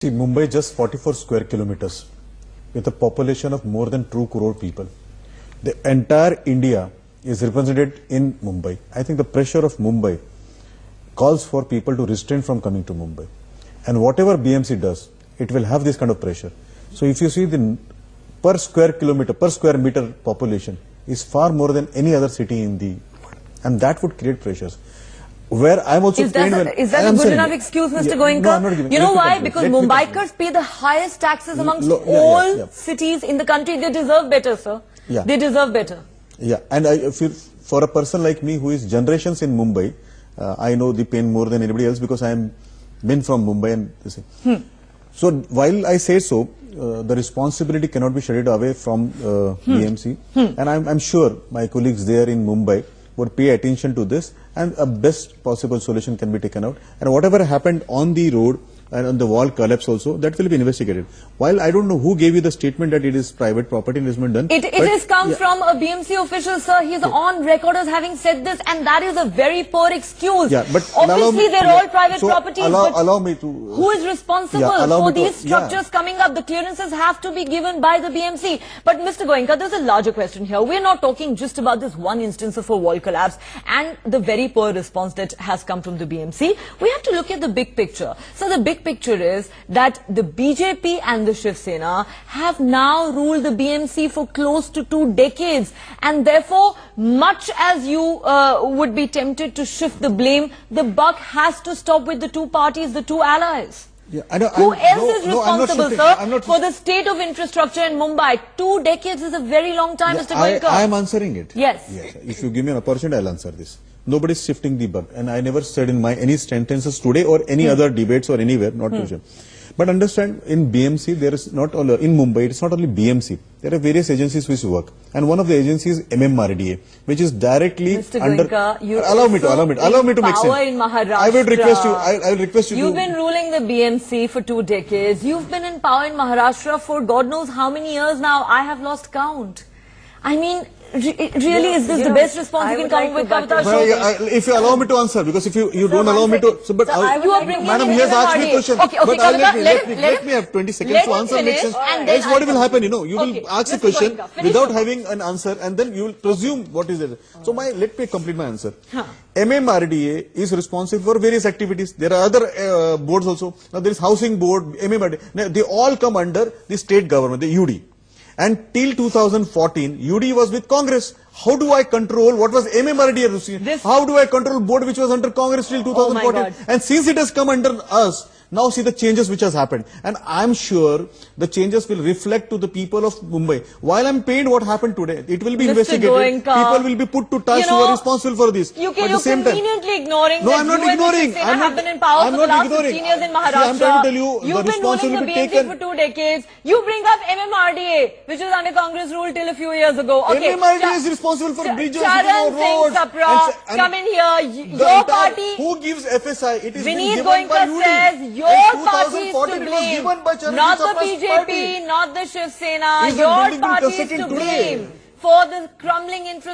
See, Mumbai just 44 square kilometers with a population of more than 2 crore people. The entire India is represented in Mumbai. I think the pressure of Mumbai calls for people to restrain from coming to Mumbai. And whatever BMC does, it will have this kind of pressure. So if you see the per square kilometer, per square meter population is far more than any other city in the world. And that would create pressures. Where I'm also is that a good enough excuse, Mr. Goenka? No, I'm not giving. You know why? Because Mumbaikars pay the highest taxes amongst all cities in the country. They deserve better, sir. Yeah. They deserve better. Yeah, and I feel for a person like me who is generations in Mumbai, I know the pain more than anybody else because I am been from Mumbai and this. So while I say so, the responsibility cannot be shaded away from BMC, and I'm sure my colleagues there in Mumbai would pay attention to this, and a best possible solution can be taken out. And whatever happened on the road and on the wall collapse also, that will be investigated. While I don't know who gave you the statement that it is private property and it has been done. It has come from a BMC official, sir. He's on record as having said this, and that is a very poor excuse. Yeah, but obviously they're all private properties. Allow me to. Who is responsible for these structures coming up? The clearances have to be given by the BMC. But Mr. Goenka, there's a larger question here. We're not talking just about this one instance of a wall collapse and the very poor response that has come from the BMC. We have to look at the big picture. So the big picture is that the BJP and the Shiv Sena have now ruled the BMC for close to 2 decades, and therefore much as you would be tempted to shift the blame, the buck has to stop with the two parties, the two allies. Yeah, Who else is responsible, sir, for the state of infrastructure in Mumbai? 2 decades is a very long time, Mr. Goenka. I am answering it. Yes. If you give me an opportunity, I'll answer this. Nobody is shifting the buck, and I never said in my any sentences today or any other debates or anywhere, not to share. But understand, in BMC, there is not only in Mumbai, it's not only BMC. There are various agencies which work, and one of the agencies is MMRDA, which is directly Mr. under. Goenka, you allow me to make sense. In Maharashtra. I will request you. I will request you. You've been ruling the BMC for 2 decades. You've been in power in Maharashtra for God knows how many years now. I have lost count. I mean, really, is this the best response you can come with, Kavita? If you allow me to answer, because if you don't allow me to, so, but you are bringing madam, he has asked me a question. Okay, but Kavita, let me have 20 seconds to answer. Else what will happen? You know, you will ask a question without having an answer, and then you will presume what is it. So let me complete my answer. MMRDA is responsible for various activities. There are other boards also. Now there is housing board, MMRDA. Now, they all come under the state government, the UD. And till 2014, UD was with Congress. How do I control what was MMRDA? How do I control board which was under Congress till 2014? And since it has come under us, now see the changes which has happened. And I'm sure the changes will reflect to the people of Mumbai. While I'm pained what happened today, it will be investigated. Goenka, people will be put to task who are responsible for this. You're conveniently ignoring no, I'm not ignoring. I have been in power for the last 15 years in Maharashtra. I'm trying to tell you, you've been ruling the BMC for 2 decades. You bring up MMRDA, which was under Congress rule till a few years ago. Okay, MMRDA is responsible for bridges, roads. Chapra, come in here. Your party. Who gives FSI? It is Vinit Goenka says your party is to blame, not the BJP, not the Shiv Sena. Your party is to blame for the crumbling infrastructure.